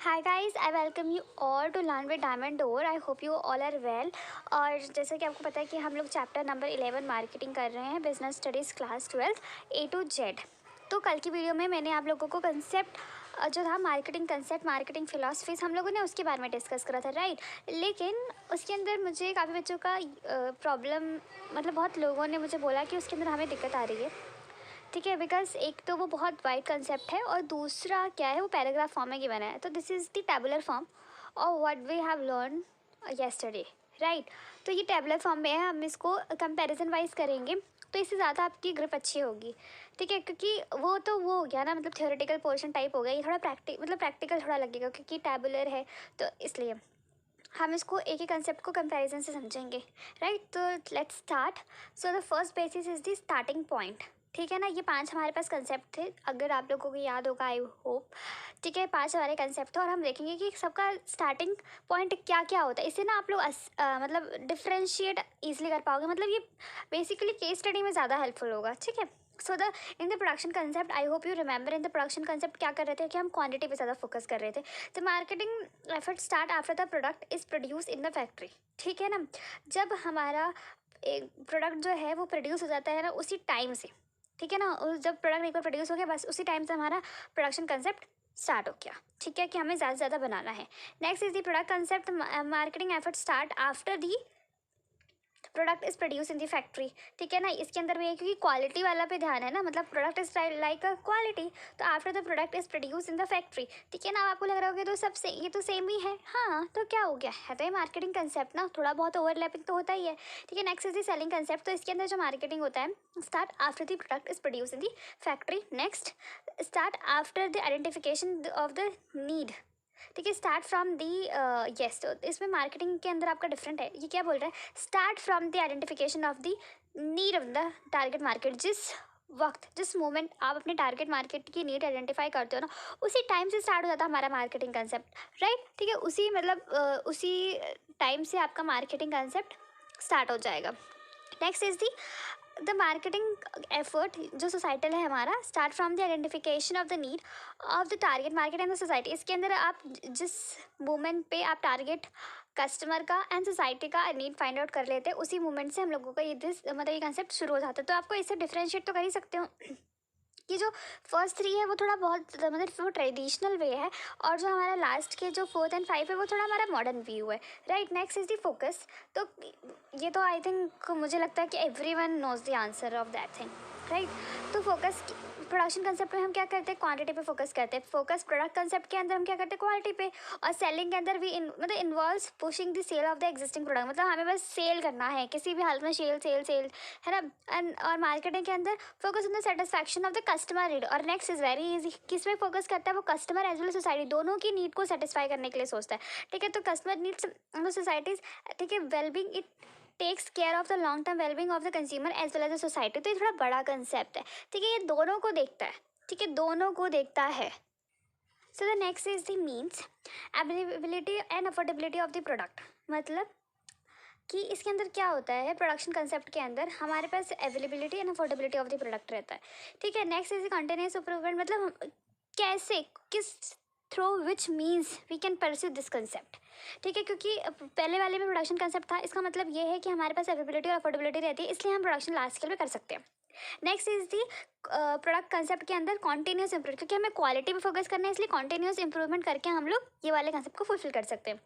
Hi guys, I welcome you all to learn with Diamond Door. I hope you all are well. और जैसे कि आपको पता है कि हम लोग चैप्टर नंबर 11 मार्केटिंग कर रहे हैं, business studies class 12 A to Z. तो कल की वीडियो में मैंने आप लोगों को कंसेप्ट जो था मार्केटिंग कंसेप्ट, मार्केटिंग फिलॉसफीज हम लोगों ने उसके बारे में डिस्कस करा था, राइट। लेकिन उसके अंदर मुझे काफ़ी बच्चों का प्रॉब्लम, मतलब बहुत लोगों ने मुझे बोला कि उसके अंदर हमें दिक्कत आ रही है, ठीक है। बिकॉज एक तो वो बहुत वाइड कंसेप्ट है और दूसरा क्या है, वो पैराग्राफ फॉर्म में गिवन है। तो this is the tabular form और what we have learn yesterday, right. तो ये टेबुलर फॉर्म में है, हम इसको कंपैरिजन वाइज करेंगे तो इससे ज़्यादा आपकी ग्रिप अच्छी होगी, ठीक है। क्योंकि वो हो गया ना, मतलब थियोरेटिकल पोर्शन टाइप हो गया, ये थोड़ा प्रैक्टिकल थोड़ा लगेगा क्योंकि टेबुलर है। तो इसलिए हम इसको एक ही कंसेप्ट को कंपैरिजन से समझेंगे, राइट। तो let's start. So the first basis is the starting point, ठीक है ना। ये 5 हमारे पास कंसेप्ट थे, अगर आप लोगों को याद होगा, आई होप, ठीक है। 5 हमारे कंसेप्ट थे और हम देखेंगे कि सबका स्टार्टिंग पॉइंट क्या क्या होता है। इससे ना आप लोग मतलब डिफ्रेंशिएट ईजिली कर पाओगे, मतलब ये बेसिकली केस स्टडी में ज़्यादा हेल्पफुल होगा, ठीक है। So the in the production concept, I hope you remember, in the production concept क्या कर रहे थे कि हम क्वांटिटी पे ज़्यादा फोकस कर रहे थे। तो marketing effort start after the product is produce in the factory, ठीक है ना। जब हमारा एक प्रोडक्ट जो है वो प्रोड्यूस हो जाता है ना, उसी टाइम से, ठीक है ना। और जब प्रोडक्ट एक बार प्रोड्यूस हो गया, बस उसी टाइम से हमारा प्रोडक्शन कंसेप्ट स्टार्ट हो गया, ठीक है, कि हमें ज़्यादा से ज़्यादा बनाना है। Next is the product concept, marketing effort start after the product is produce in the factory, ठीक है ना। इसके अंदर भी है क्योंकि क्वालिटी वाला पे ध्यान है ना, मतलब product is like a quality, तो after the product is produce in the factory, ठीक है ना। आपको लग रहा होगा तो सब से ये तो सेम ही है, हाँ, तो क्या हो गया है, तो ये मार्केटिंग कंसेप्ट ना, थोड़ा बहुत ओवरलैपिंग तो होता ही है, ठीक है। Next is the selling concept, तो इसके अंदर जो मार्केटिंग होता है, start after the product is produce in the factory. Next, start after the identification of the need, ठीक है। स्टार्ट फ्रॉम दी यस, तो इसमें मार्केटिंग के अंदर आपका डिफरेंट है। ये क्या बोल रहा है, start from the identification of the need of the target market. जिस मोमेंट आप अपने टारगेट मार्केट की नीड आइडेंटिफाई करते हो ना, उसी टाइम से स्टार्ट हो जाता है हमारा मार्केटिंग कंसेप्ट, राइट, ठीक है। उसी मतलब उसी टाइम से आपका मार्केटिंग कंसेप्ट स्टार्ट हो जाएगा। Next is the marketing effort जो सोसाइटल है हमारा, start from the identification of the need of the target market and the society. इसके अंदर आप जिस मोमेंट पे आप टारगेट कस्टमर का एंड सोसाइटी का नीड फाइंड आउट कर लेते हैं, उसी मोमेंट से हम लोगों का मतलब ये कंसेप्ट शुरू हो जाता है। तो आपको इससे डिफ्रेंशिएट तो कर ही सकते हो कि जो फर्स्ट 3 है वो थोड़ा बहुत मतलब वो ट्रेडिशनल वे है, और जो हमारा लास्ट के जो 4th एंड 5 है वो थोड़ा हमारा मॉडर्न व्यू है, right. Next is the focus. तो ये तो आई थिंक मुझे लगता है कि everyone knows the answer of that thing, right. तो फोकस प्रोडक्शन कंसेप्ट में हम क्या करते हैं, क्वांटिटी पे फोकस करते हैं। फोकस प्रोडक्ट कंसेप्ट के अंदर हम क्या करते हैं, क्वालिटी पे। और सेलिंग के अंदर भी मतलब involves pushing the sale of the existing product, मतलब हमें बस सेल करना है किसी भी हालत में, सेल सेल सेल, है ना। और मार्केटिंग के अंदर focus on the satisfaction of the customer need. और नेक्स्ट इज वेरी इजी, किस में फोकस करता है, वो कस्टमर एज वेल सोसाइटी दोनों की नीड को सेटिस्फाई करने के लिए सोचता है, ठीक है। तो कस्टमर नीड्स सोसाइटीज, ठीक है, wellbeing it takes care of the long term wellbeing of the consumer as well as the society. तो ये थोड़ा बड़ा कंसेप्ट है, ठीक है, ये दोनों को देखता है, ठीक है, दोनों को देखता है। So the next is the means availability and affordability of the product, मतलब कि इसके अंदर क्या होता है, प्रोडक्शन कंसेप्ट के अंदर हमारे पास availability and affordability of the product रहता है, ठीक है। नेक्स्ट इज कंटिन्यूस इम्प्रूवमेंट, मतलब कैसे, किस through which means we can pursue this concept, ठीक है। क्योंकि पहले वाले में प्रोडक्शन कंसेप्ट था, इसका मतलब ये है कि हमारे पास अवेलेबिलिटी और अफोर्डेबिलिटी रहती है, इसलिए हम प्रोडक्शन लार्ज स्केल पे कर सकते हैं। Next is the product concept के अंदर कॉन्टीन्यूस इंप्रूव, क्योंकि हमें क्वालिटी पे फोकस करना है, इसलिए कॉन्टीन्यूस इंप्रूवमेंट करके हम लोग ये वाले कंसेप्ट को फुलफिल कर सकते हैं।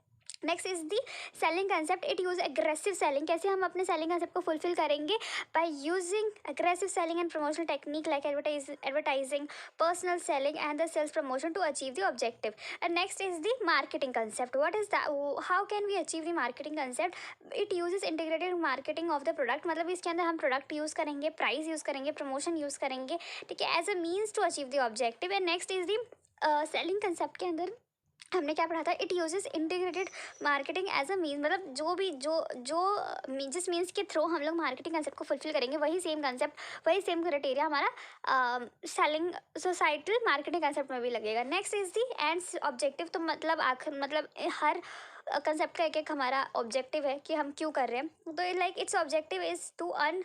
Next is the selling concept, it use aggressive selling. कैसे हम अपने सेलिंग कंसेप्ट को फुलफिल करेंगे, by using aggressive selling and promotional technique like advertising, personal selling and the sales promotion to achieve the objective. And next is the marketing concept, what is that, how can we achieve the marketing concept, it uses integrated marketing of the product, मतलब इसके अंदर हम product use करेंगे, price use करेंगे, promotion use करेंगे, ठीक है, as a means to achieve the objective. And next is the selling concept के अंदर हमने क्या पढ़ा था, it uses integrated marketing as a mean, मतलब जो भी जिस मीन्स के थ्रू हम लोग मार्केटिंग कंसेप्ट को फुलफिल करेंगे, वही सेम कंसेप्ट, वही सेम क्राइटेरिया हमारा सेलिंग सोसाइटल मार्केटिंग कंसेप्ट में भी लगेगा। Next is the ends objective, तो मतलब आखिर मतलब हर कंसेप्ट का एक एक हमारा ऑब्जेक्टिव है कि हम क्यों कर रहे हैं। तो like its objective is to earn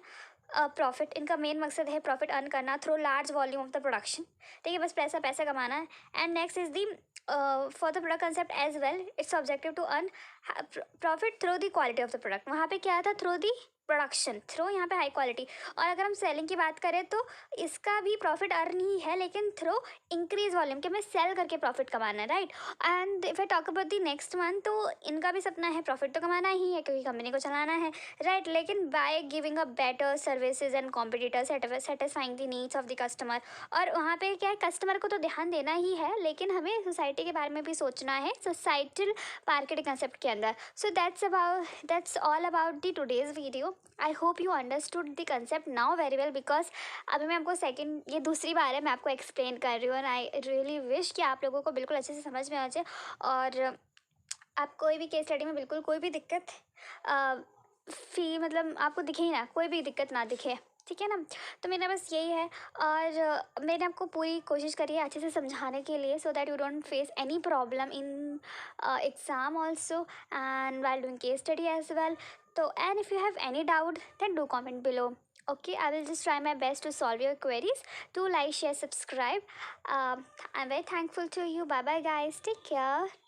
profit, इनका मेन मकसद है प्रॉफिट अर्न करना through large volume of the production. ठीक है, बस पैसा पैसा कमाना है। And next is the for the product concept as well, its objective to earn profit through the quality of the product. वहाँ पे क्या था, थ्रू दी प्रोडक्शन, थ्रू यहाँ पे हाई क्वालिटी। और अगर हम सेलिंग की बात करें तो इसका भी प्रॉफिट अर्न ही है, लेकिन थ्रू इंक्रीज वॉल्यूम, कि हमें सेल करके प्रॉफिट कमाना है, right. And if I talk about the next one, तो इनका भी सपना है प्रॉफिट तो कमाना ही है क्योंकि कंपनी को चलाना है, राइट। लेकिन by giving a better services and competitor satisfying the needs of the customer. और वहाँ पे क्या है, कस्टमर को तो ध्यान देना ही है, लेकिन हमें सोसाइटी के बारे में भी सोचना है, सोसाइटल मार्केटिंग कंसेप्ट के अंदर। So that's all about the today's video. I hope you understood the concept now very well, because अभी मैं आपको ये दूसरी बार है मैं आपको एक्सप्लेन कर रही हूँ। और आई रियली विश कि आप लोगों को बिल्कुल अच्छे से समझ में आ जाए, और आप कोई भी केस स्टडी में बिल्कुल कोई भी दिक्कत मतलब आपको दिखे ही ना, कोई भी दिक्कत ना दिखे, ठीक है ना। तो मेरा बस यही है, और मैंने आपको पूरी कोशिश करी है अच्छे से समझाने के लिए, so that you don't face any problem in exam also and while doing case study as well. तो and if you have any doubt then do comment below. Okay, I will just try my best to solve your queries. Do like, share, subscribe. I'm very thankful to you. Bye bye guys, take care.